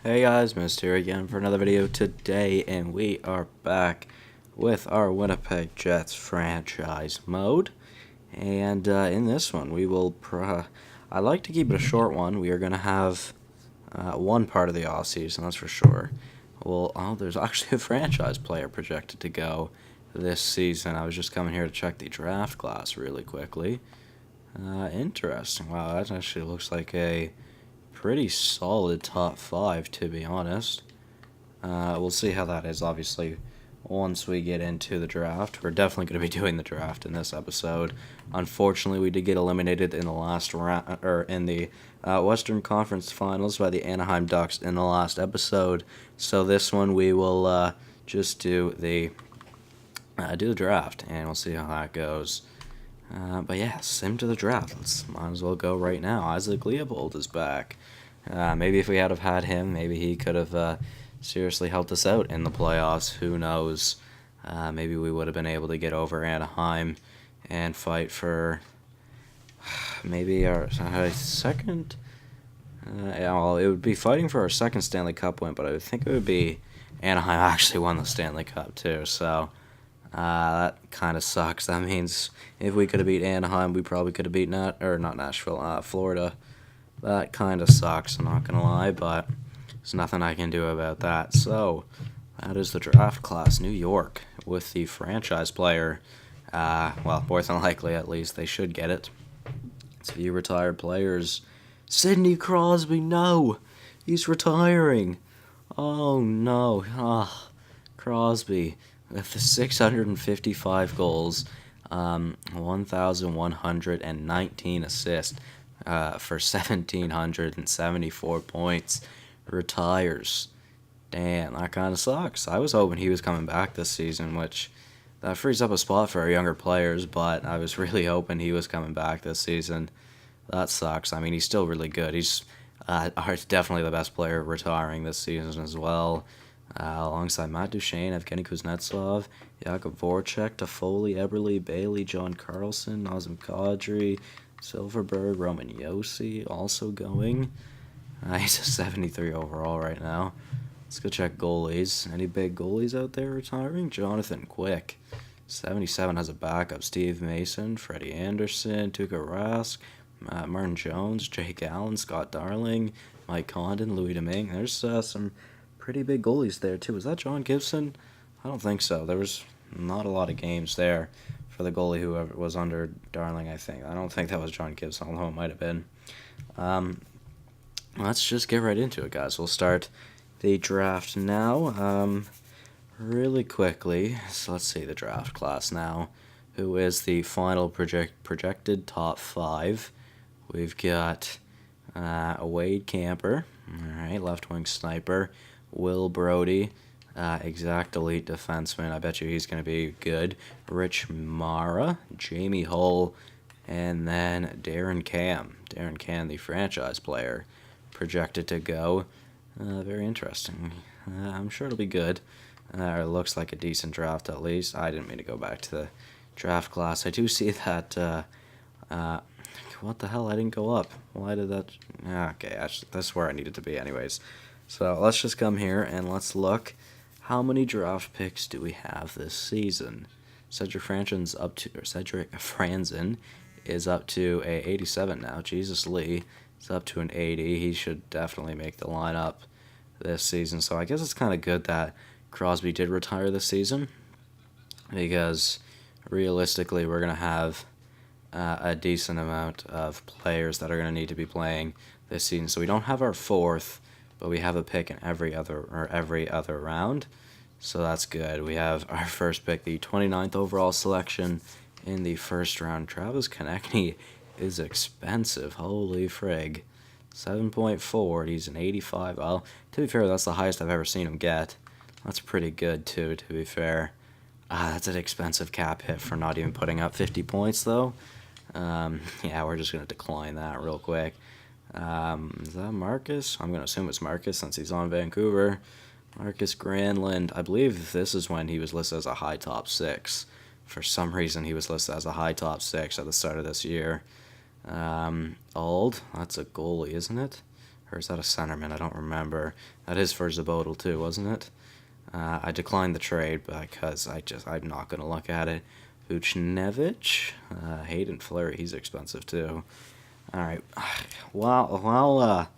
Hey guys, Mist here again for another video today, and we are back with our Winnipeg Jets franchise mode. And in this one, I like to keep it a short one. We are going to have one part of the offseason, that's for sure. There's actually a franchise player projected to go this season. I was just coming here to check the draft class really quickly. Interesting. Wow, that actually looks like a pretty solid top five, to be honest. We'll see how that is, obviously, once we get into the draft. We're definitely going to be doing the draft in this episode. Unfortunately, we did get eliminated in the last round, or in the Western Conference Finals by the Anaheim Ducks in the last episode. So this one we will just do the draft, and we'll see how that goes. But yeah, sim to the draft. Might as well go right now. Isaac Leopold is back. Maybe if we had have had him, maybe he could have seriously helped us out in the playoffs. Who knows? Maybe we would have been able to get over Anaheim and fight for maybe our second. It would be fighting for our second Stanley Cup win, but I think it would be Anaheim actually won the Stanley Cup too. So that kind of sucks. That means if we could have beat Anaheim, we probably could have beat not Nashville, Florida. That kind of sucks, I'm not going to lie, but there's nothing I can do about that. So that is the draft class. New York with the franchise player. More than likely, at least, they should get it. It's a few retired players. Sidney Crosby, no! He's retiring. Oh, no. Crosby with the 655 goals, 1,119 assists for 1,774 points, retires. Damn, that kind of sucks. I was hoping he was coming back this season, which that frees up a spot for our younger players, but I was really hoping he was coming back this season. That sucks. I mean, he's still really good. He's definitely the best player retiring this season as well. Alongside Matt Duchene, Evgeny Kuznetsov, Jakub Voracek, Toffoli, Eberle, Bailey, John Carlson, Nazem Kadri, Silverberg, Roman Yossi also going. He's a 73 overall right now. Let's go check goalies. Any big goalies out there retiring? Jonathan Quick, 77 has a backup. Steve Mason, Freddie Anderson, Tuukka Rask, Martin Jones, Jake Allen, Scott Darling, Mike Condon, Louis Domingue. There's some pretty big goalies there too. Was that John Gibson? I don't think so. There was not a lot of games there for the goalie who was under Darling, I think. I don't think that was John Gibson, although it might have been. Let's just get right into it, guys. We'll start the draft now. Really quickly. So let's see the draft class now. Who is the final projected top five? We've got Wade Camper. All right, left wing sniper. Will Brody, exact elite defenseman. I bet you he's going to be good. Rich Mara, Jamie Hull, and then Darren Cam. Darren Cam, the franchise player, projected to go. Very interesting. I'm sure it'll be good. It looks like a decent draft at least. I didn't mean to go back to the draft class. I do see that. What the hell? I didn't go up. Why did that? Okay, actually, that's where I needed to be, anyways. So let's just come here and let's look. How many draft picks do we have this season? Cedric Franzen is up to a 87 now. Jesus Lee is up to an 80. He should definitely make the lineup this season. So I guess it's kind of good that Crosby did retire this season, because realistically we're going to have a decent amount of players that are going to need to be playing this season. So we don't have our fourth, but we have a pick in every other round. So that's good. We have our first pick, the 29th overall selection in the first round. Travis Konechny is expensive. Holy frig. 7.4. He's an 85. Well, to be fair, that's the highest I've ever seen him get. That's pretty good, too, to be fair. That's an expensive cap hit for not even putting up 50 points, though. Yeah, we're just going to decline that real quick. Is that Marcus? I'm going to assume it's Marcus since he's on Vancouver. Marcus Granlund. I believe this is when he was listed as a high top 6. For some reason, he was listed as a high top 6 at the start of this year. That's a goalie, isn't it? Or is that a centerman? I don't remember. That is for Zabodal too, wasn't it? I declined the trade because I'm not going to look at it. Vucinovic, Hayden Fleury, he's expensive too. All right. While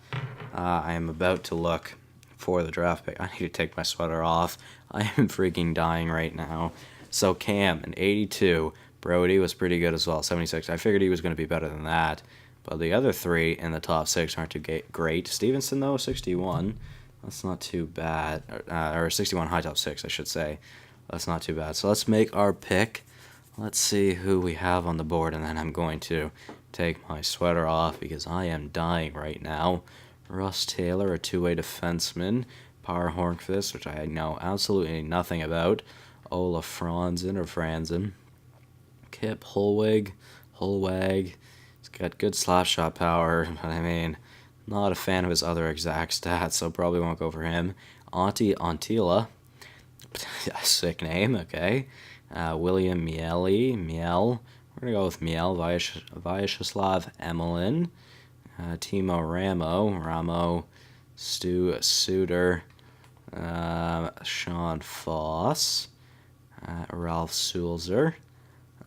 I am about to look for the draft pick, I need to take my sweater off. I am freaking dying right now. So Cam, an 82. Brody was pretty good as well, 76. I figured he was going to be better than that. But the other three in the top 6 aren't too great. Stevenson, though, 61. That's not too bad. Or 61 high top 6, I should say. That's not too bad. So let's make our pick. Let's see who we have on the board, and then I'm going to take my sweater off because I am dying right now. Russ Taylor, a two-way defenseman. Par Hornqvist, which I know absolutely nothing about. Ola Franzen. Kip Holweg. He's got good slap shot power, but I mean, not a fan of his other exact stats, so probably won't go for him. Auntie Antila. Sick name, okay. William Miele. We're going to go with Miele. Vyacheslav Emelin. Timo Ramo. Stu Suter. Sean Foss. Ralph Sulzer.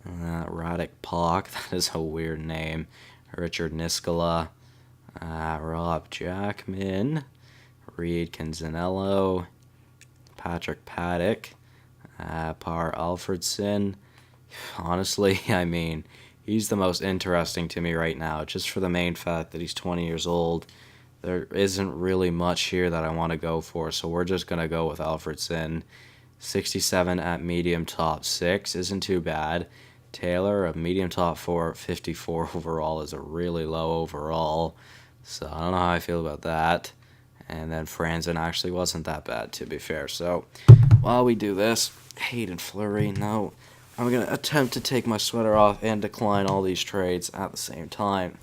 Radek Pock. That is a weird name. Richard Niskola. Rob Jackman. Reed Canzanello. Patrick Paddock. Par Alfredson. Honestly, I mean, he's the most interesting to me right now, just for the main fact that he's 20 years old. There isn't really much here that I want to go for, so we're just going to go with Alfredson. 67 at medium top 6 isn't too bad. Taylor, a medium top 4, 54 overall is a really low overall, so I don't know how I feel about that. And then Franzen actually wasn't that bad, to be fair. So while we do this, Hayden Fleury, no. I'm going to attempt to take my sweater off and decline all these trades at the same time.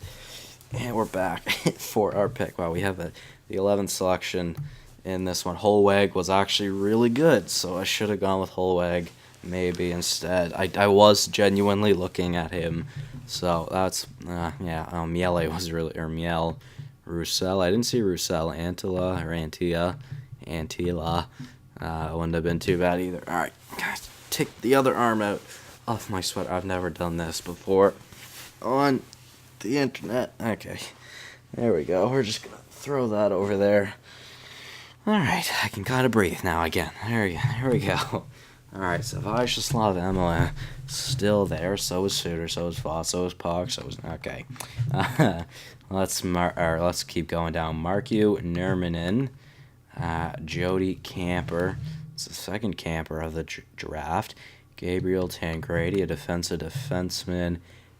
And we're back for our pick. Wow, we have the 11th selection in this one. Holweg was actually really good, so I should have gone with Holweg maybe instead. I was genuinely looking at him. So that's, Miele was really, or Miele. Roussel, I didn't see Roussel. Antila. Wouldn't have been too bad either. Alright, guys, take the other arm out of my sweater. I've never done this before on the internet. Okay, there we go. We're just gonna throw that over there. Alright, I can kind of breathe now again. There we go. Alright, so Vyacheslav Emela still there. So is Suter, so is Foss, so is Pock, so is... Okay. Let's keep going down. Marku Nurminen, Jody Camper. It's the second camper of the draft. Gabriel Tangradi, a defensive defenseman.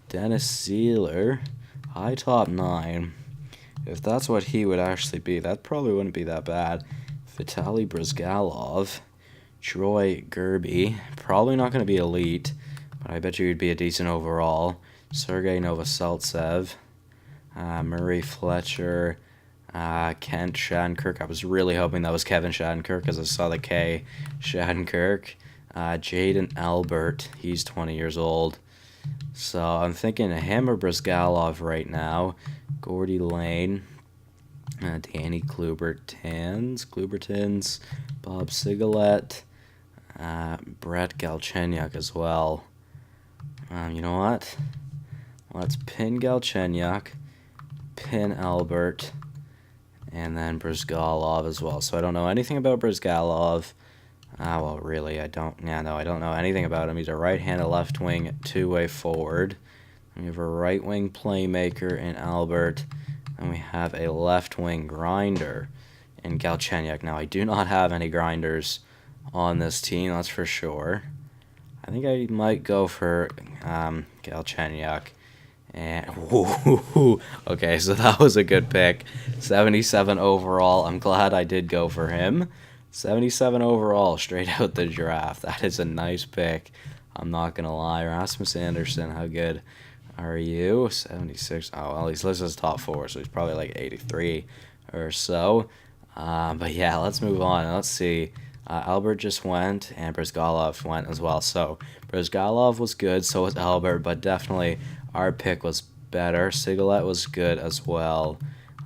Dennis Sealer, high top 9. If that's what he would actually be, that probably wouldn't be that bad. Vitaly Brizgalov, Troy Gerby, probably not going to be elite, but I bet you he'd be a decent overall. Sergei Novoseltsev, Murray Fletcher, Kent Shattenkirk. I was really hoping that was Kevin Shattenkirk because I saw the K. Shattenkirk. Jaden Albert, he's 20 years old. So I'm thinking of him or Brizgalov right now. Gordy Lane, Danny Klubertins, Bob Sigalet, Brett Galchenyuk as well. You know what? Let's pin Galchenyuk, pin Albert, and then Brizgalov as well. So I don't know anything about Brizgalov. Well, really, I don't know anything about him. He's a right-handed left-wing two-way forward. We have a right-wing playmaker in Albert, and we have a left-wing grinder in Galchenyuk. Now, I do not have any grinders on this team, that's for sure. I think I might go for Galchenyuk. And okay, so that was a good pick. 77 overall. I'm glad I did go for him. 77 overall, straight out the draft. That is a nice pick. I'm not going to lie. Rasmus Anderson, how good are you? 76. Oh, well, he's listed as top 4, so he's probably like 83 or so. But yeah, let's move on. Let's see. Albert just went, and Brizgalov went as well. So Brizgalov was good, so was Albert, but definitely our pick was better. Sigalet was good as well.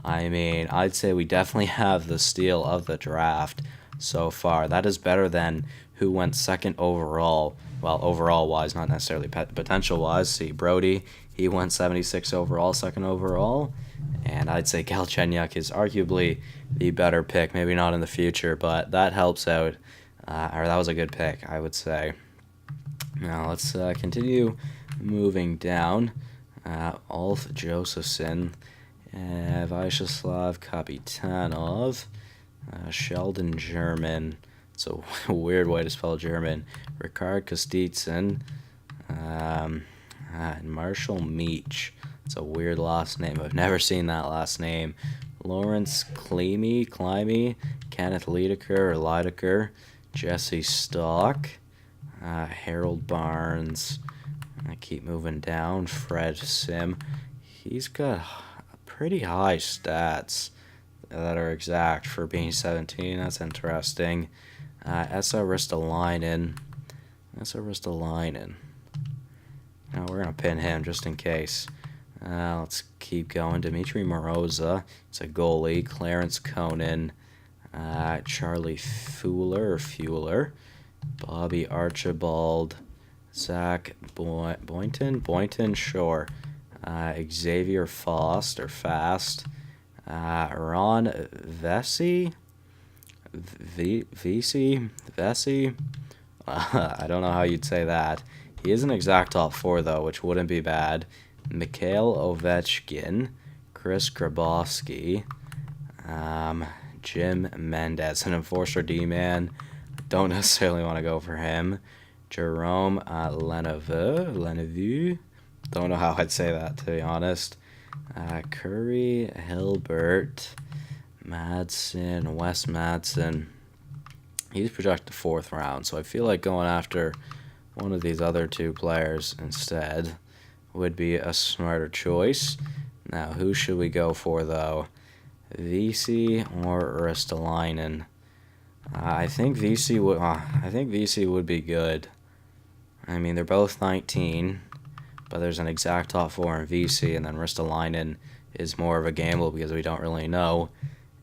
I mean, I'd say we definitely have the steal of the draft so far. That is better than who went second overall. Well, overall wise, not necessarily potential wise. See, Brody, he went 76 overall, second overall. And I'd say Galchenyuk is arguably the better pick. Maybe not in the future, but that helps out. Or that was a good pick, I would say. Now let's continue moving down. Ulf Josephson, Vyacheslav Kapitanov, Sheldon German. It's a weird way to spell German. Ricard Kostitsyn, and Marshall Meach. It's a weird last name. I've never seen that last name. Lawrence Climby, Kenneth Lideker, Jesse Stock, Harold Barnes. I keep moving down. Fred Sim. He's got pretty high stats that are exact for being 17. That's interesting. Esa Ristolainen. Now we're going to pin him just in case. Let's keep going. Dmitry Moroza. It's a goalie. Clarence Conan. Charlie Fuller. Bobby Archibald. Zach Boynton, sure. Xavier Fast. Ron Vesey. Vesey. I don't know how you'd say that. He is an exact top 4, though, which wouldn't be bad. Mikhail Ovechkin. Chris Grabowski. Jim Mendez, an enforcer D-man. Don't necessarily want to go for him. Jerome Leneveux. Don't know how I'd say that, to be honest. Curry, Hilbert, Madsen, Wes Madsen. He's projected 4th round, so I feel like going after one of these other 2 players instead would be a smarter choice. Now, who should we go for, though? VC or Ristolainen? I think VC would be good. I mean, they're both 19, but there's an exact top 4 in VC, and then Ristolainen is more of a gamble because we don't really know.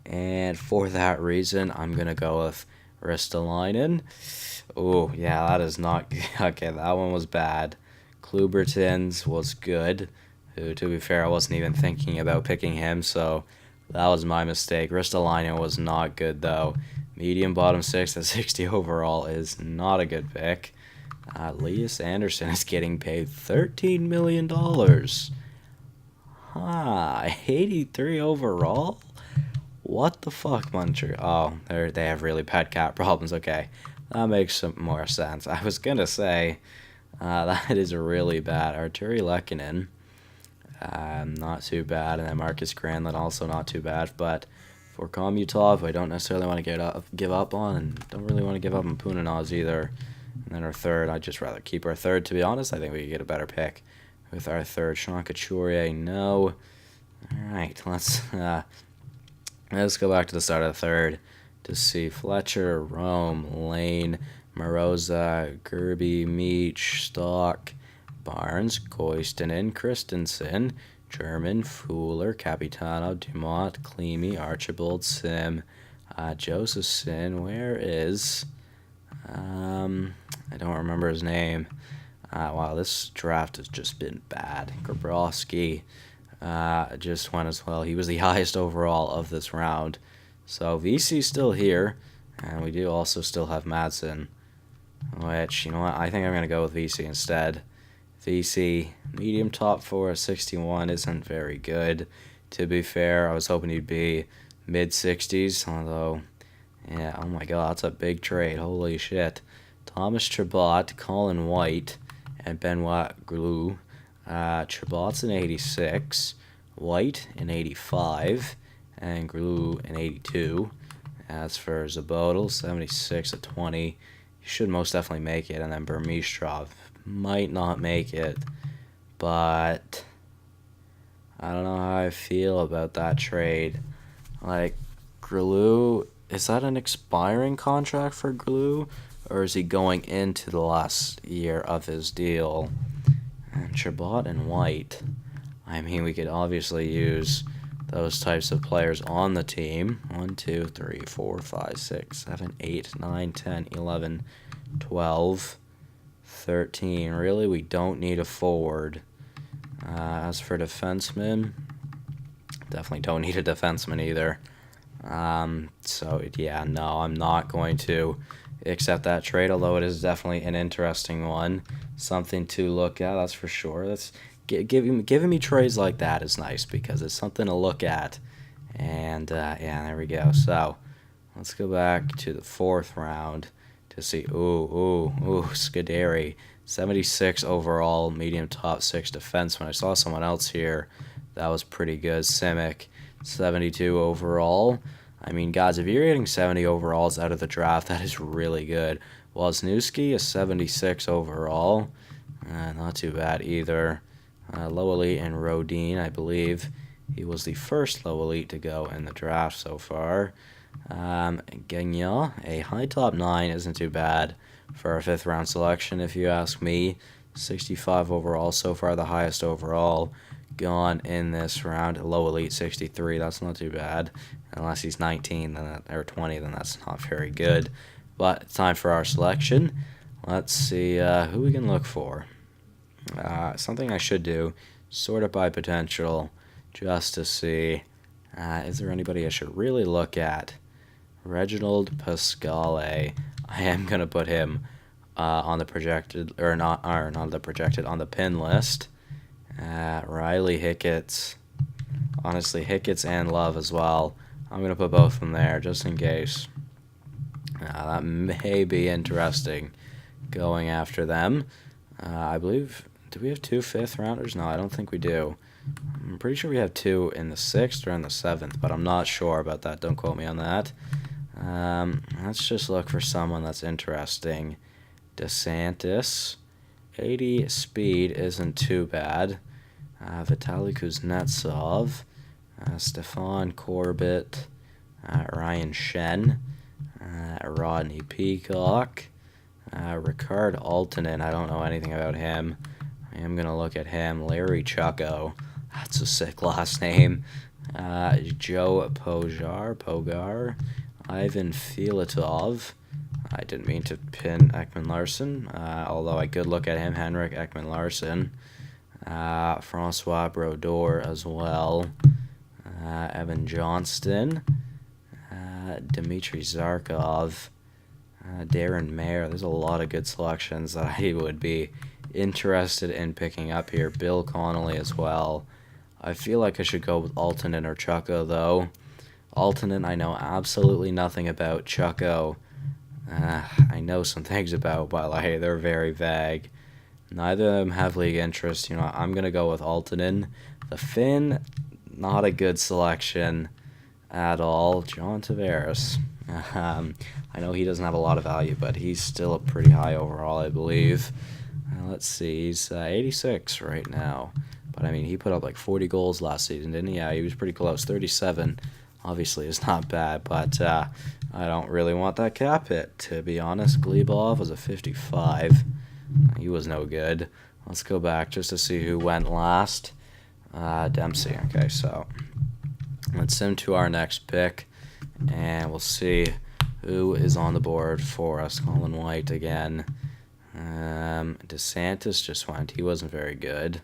And for that reason, I'm going to go with Ristolainen. Oh, yeah, that is not good. Okay, that one was bad. Klubertons was good. Who, to be fair, I wasn't even thinking about picking him, so that was my mistake. Ristolainen was not good, though. Medium bottom 6 at 60 overall is not a good pick. Elias Anderson is getting paid $13 million. 83 overall? What the fuck, Muncher? Oh, they have really bad cap problems. Okay, that makes some more sense. I was going to say, that is really bad. Arturi Lehkonen, not too bad. And then Marcus Granlund, also not too bad. But for Komutov, I don't necessarily want to give up on, and don't really want to give up on Punanaz either. And then our third, I'd just rather keep our third, to be honest. I think we could get a better pick with our third. Sean Couturier, no. All right, let's go back to the start of the third to see Fletcher, Rome, Lane, Moroza, Gerby, Meach, Stock, Barnes, Koistinen, Christensen, German, Fuller, Capitano, Dumont, Cleamy, Archibald, Sim, Josephson. Where is... I don't remember his name. Wow, this draft has just been bad. Grabowski just went as well. He was the highest overall of this round. So VC's still here, and we do also still have Madsen, which, you know what, I think I'm going to go with VC instead. VC, medium top 4 at 61 isn't very good. To be fair, I was hoping he'd be mid-60s, although... yeah, oh my god, that's a big trade. Holy shit. Thomas Chabot, Colin White, and Benoit Glou. Chabot's in 86, White in 85, and Glou in 82. As for Zabodal, 76 at 20. He should most definitely make it. And then Burmistrov might not make it. But I don't know how I feel about that trade. Like, Glou... is that an expiring contract for Glue, or is he going into the last year of his deal? And Chabot and White. I mean, we could obviously use those types of players on the team. 1, 2, 3, 4, 5, 6, 7, 8, 9, 10, 11, 12, 13. Really, we don't need a forward. As for defensemen, definitely don't need a defenseman either. So, yeah, no, I'm not going to accept that trade, although it is definitely an interesting one. Something to look at, that's for sure. That's giving me trades like that is nice because it's something to look at. And, yeah, there we go. So, let's go back to the 4th round to see. Ooh, Scuderi. 76 overall, medium top 6 defenseman. I saw someone else here that was pretty good. Simic, 72 overall. I mean, guys, if you're getting 70 overalls out of the draft, that is really good. Wozniewski is 76 overall. Not too bad either. Low elite and Rodin, I believe. He was the first low elite to go in the draft so far. Gagnon, a high top 9 isn't too bad for a 5th round selection, if you ask me. 65 overall, so far the highest overall gone in this round. Low elite 63, that's not too bad. Unless he's 19 or 20, then that's not very good. But it's time for our selection. Let's see who we can look for. Something I should do, sort it by potential, just to see, is there anybody I should really look at? Reginald Pascale. I am going to put him on the projected, or not the projected, on the pin list. Riley Hicketts. Honestly, Hicketts and Love as well. I'm going to put both of them there just in case. That may be interesting going after them. I believe, do we have 2 5th rounders? No, I don't think we do. I'm pretty sure we have 2 in the 6th or in the 7th, but I'm not sure about that. Don't quote me on that. Let's just look for someone that's interesting. DeSantis. 80 speed isn't too bad. Vitaly Kuznetsov. Stefan Corbett. Ryan Shen. Rodney Peacock. Ricard Altonen. I don't know anything about him. I am going to look at him. Larry Chucko. That's a sick last name. Joe Pogar. Ivan Filatov. I didn't mean to pin Ekman Larson, although I could look at him. Henrik Ekman Larson. Francois Brodeur as well. Evan Johnston. Dmitry Zarkov. Darren Mayer. There's a lot of good selections that I would be interested in picking up here. Bill Connolly as well. I feel like I should go with Altonen or Chucko, though. Altonen, I know absolutely nothing about. Chucko, I know some things about, but like, they're very vague. Neither of them have league interest. I'm going to go with Altonen. The Finn, not a good selection at all. John Tavares. I know he doesn't have a lot of value, but he's still a pretty high overall, I believe. Let's see, he's 86 right now. But, I mean, he put up like 40 goals last season, didn't he? Yeah, he was pretty close. 37, obviously, is not bad, but I don't really want that cap hit, to be honest. Glebov was a 55. He was no good. Let's go back just to see who went last. Dempsey. Okay, so let's send to our next pick, and we'll see who is on the board for us. Colin White again. DeSantis just went. He wasn't very good.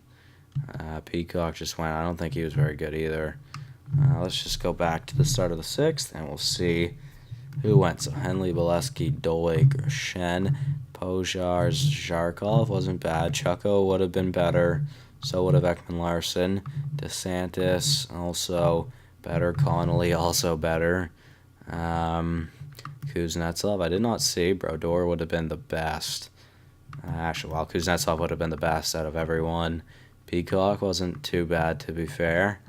Peacock just went. I don't think he was very good either. Let's just go back to the start of the 6th, and we'll see who went. So Henley, Bolesky, Doig, Shen, Pojar, Zharkov wasn't bad. Chucko would have been better. So would have Ekman Larson. DeSantis also better. Connolly also better. Kuznetsov I did not see. Brodeur would have been the best. Actually, Kuznetsov would have been the best out of everyone. Peacock wasn't too bad, to be fair.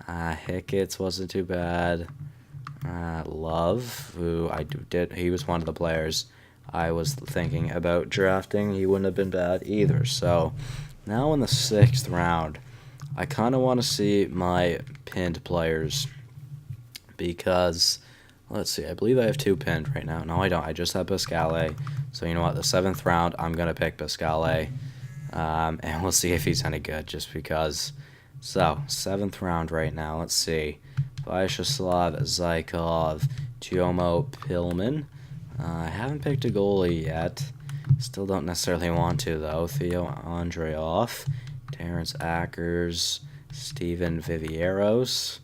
Hicketts wasn't too bad. Love, who he was one of the players I was thinking about drafting. He wouldn't have been bad either. So now in the 6th round, I kind of want to see my pinned players because, let's see, I believe I have 2 pinned right now. No, I don't. I just have Pascale. So you know what? The 7th round, I'm going to pick Pascale. And we'll see if he's any good, just because So, 7th round right now. Let's see. Vyacheslav Zykov, Tiomo Pillman. I haven't picked a goalie yet. Still don't necessarily want to, though. Theo Andreoff, Terrence Ackers, Steven Vivieros,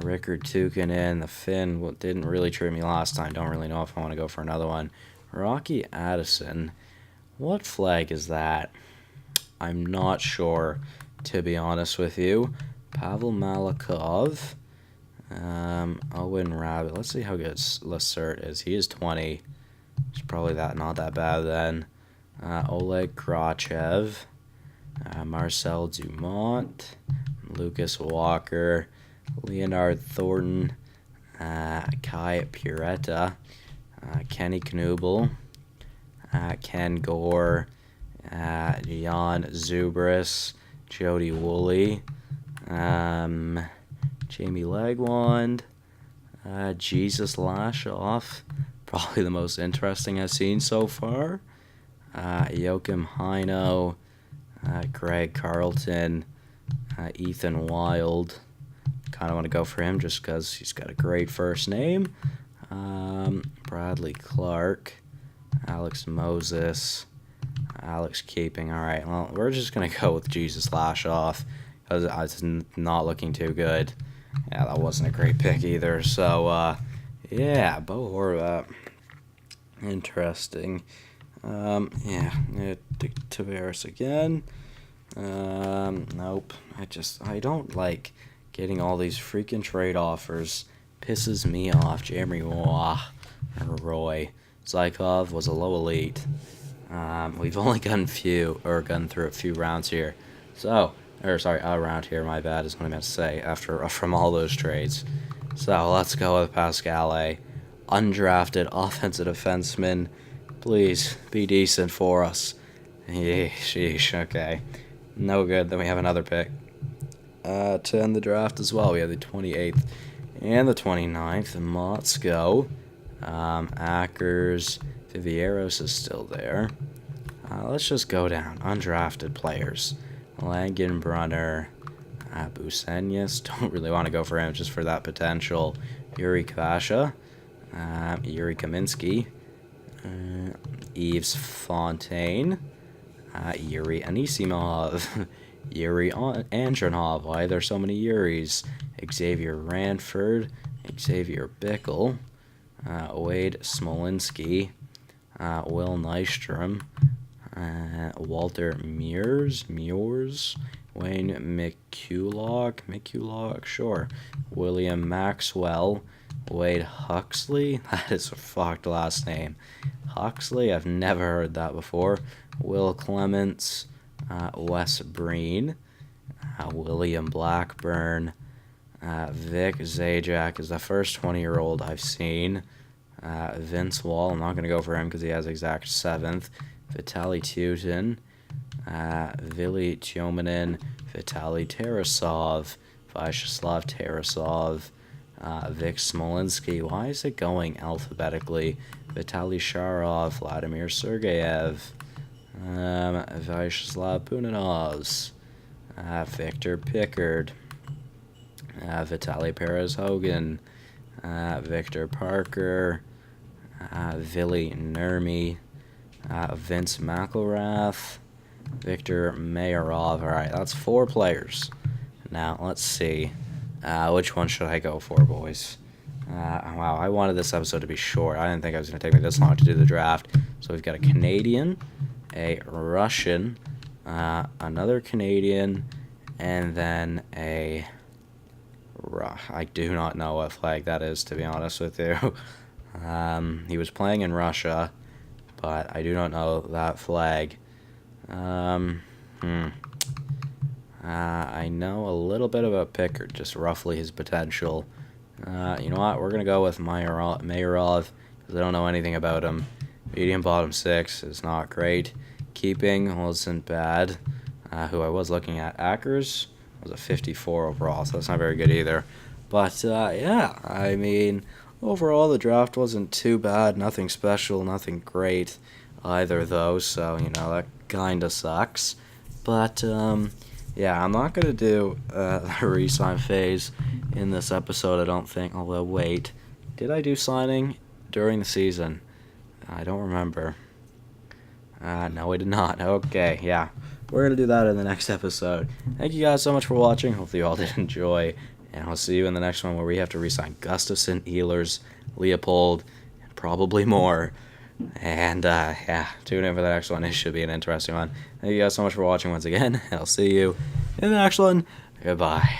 Rickard Tukinen, the Finn didn't really treat me last time. Don't really know if I want to go for another one. Rocky Addison. What flag is that? I'm not sure, to be honest with you. Pavel Malakov. Owen Rabbit. Let's see how good Lacert is. He is 20. It's probably not that bad then. Oleg Krachev. Marcel Dumont. Lucas Walker. Leonard Thornton. Kai Puretta. Kenny Knubel. Ken Gore. Jan Zubris. Jody Woolley. Jamie Legwand. Jesus Lashoff. Probably the most interesting I've seen so far. Joachim Heino. Greg Carlton. Ethan Wild. Kind of want to go for him just because he's got a great first name. Bradley Clark. Alex Moses. Alex Keeping. All right, well, we're just going to go with Jesus Lashoff because it's not looking too good. Yeah, that wasn't a great pick either. So, yeah, Bo Horvat. Interesting. Yeah, Tavares again. Nope. I don't like getting all these freaking trade offers. Pisses me off. Jeremy Roy. Zykov was a low elite. We've only gone through a few rounds here. A round here, my bad, is what I meant to say, from all those trades. So, let's go with Pascal A. Undrafted offensive defenseman. Please, be decent for us. Sheesh, okay. No good, then we have another pick. To end the draft as well, we have the 28th and the 29th. Motsko. Ackers. Vivieros is still there. Let's just go down. Undrafted players. Langenbrunner. Busenyas. Don't really want to go for him just for that potential. Yuri Kvasha. Yuri Kaminsky. Yves Fontaine. Yuri Anisimov. Yuri Andronov. Why are there so many Yuris? Xavier Ranford. Xavier Bickle. Wade Smolinski. Will Nystrom. Walter Muirs. Wayne McCulloch, sure. William Maxwell. Wade Huxley. That is a fucked last name. Huxley, I've never heard that before. Will Clements. Wes Breen. William Blackburn. Vic Zajac is the first 20-year-old I've seen. Vince Wall, I'm not going to go for him because he has exact 7th. Vitaly Tutin. Vili Tyomanin. Vitaly Tarasov. Vyacheslav Tarasov. Vic Smolinski. Why is it going alphabetically? Vitaly Sharov. Vladimir Sergeyev. Vyacheslav Punanovs. Victor Pickard. Vitaly Perez-Hogan. Victor Parker. Vili Nurmi. Vince McElrath. Victor Mayarov. Alright, that's 4 players. Now, let's see. Which one should I go for, boys? Wow, I wanted this episode to be short. I didn't think it was going to take me this long to do the draft. So we've got a Canadian, a Russian, another Canadian, and then a... I do not know what flag that is, to be honest with you. He was playing in Russia, but I do not know that flag. I know a little bit about Pickard, just roughly his potential. You know what? We're going to go with Mayarov, because I don't know anything about him. Medium bottom 6 is not great. Keeping wasn't bad. Who I was looking at, Ackers, was a 54 overall, so that's not very good either. But, yeah, I mean, overall the draft wasn't too bad. Nothing special, nothing great either, though, so, you know, that kind of sucks. But, Yeah, I'm not going to do the re-sign phase in this episode, I don't think. Although, wait. Did I do signing during the season? I don't remember. No, I did not. Okay, yeah. We're going to do that in the next episode. Thank you guys so much for watching. Hopefully you all did enjoy. And I'll see you in the next one where we have to re-sign Gustafson, Ehlers, Leopold, and probably more. And, yeah, tune in for the next one. It should be an interesting one. Thank you guys so much for watching once again. I'll see you in the next one. Goodbye.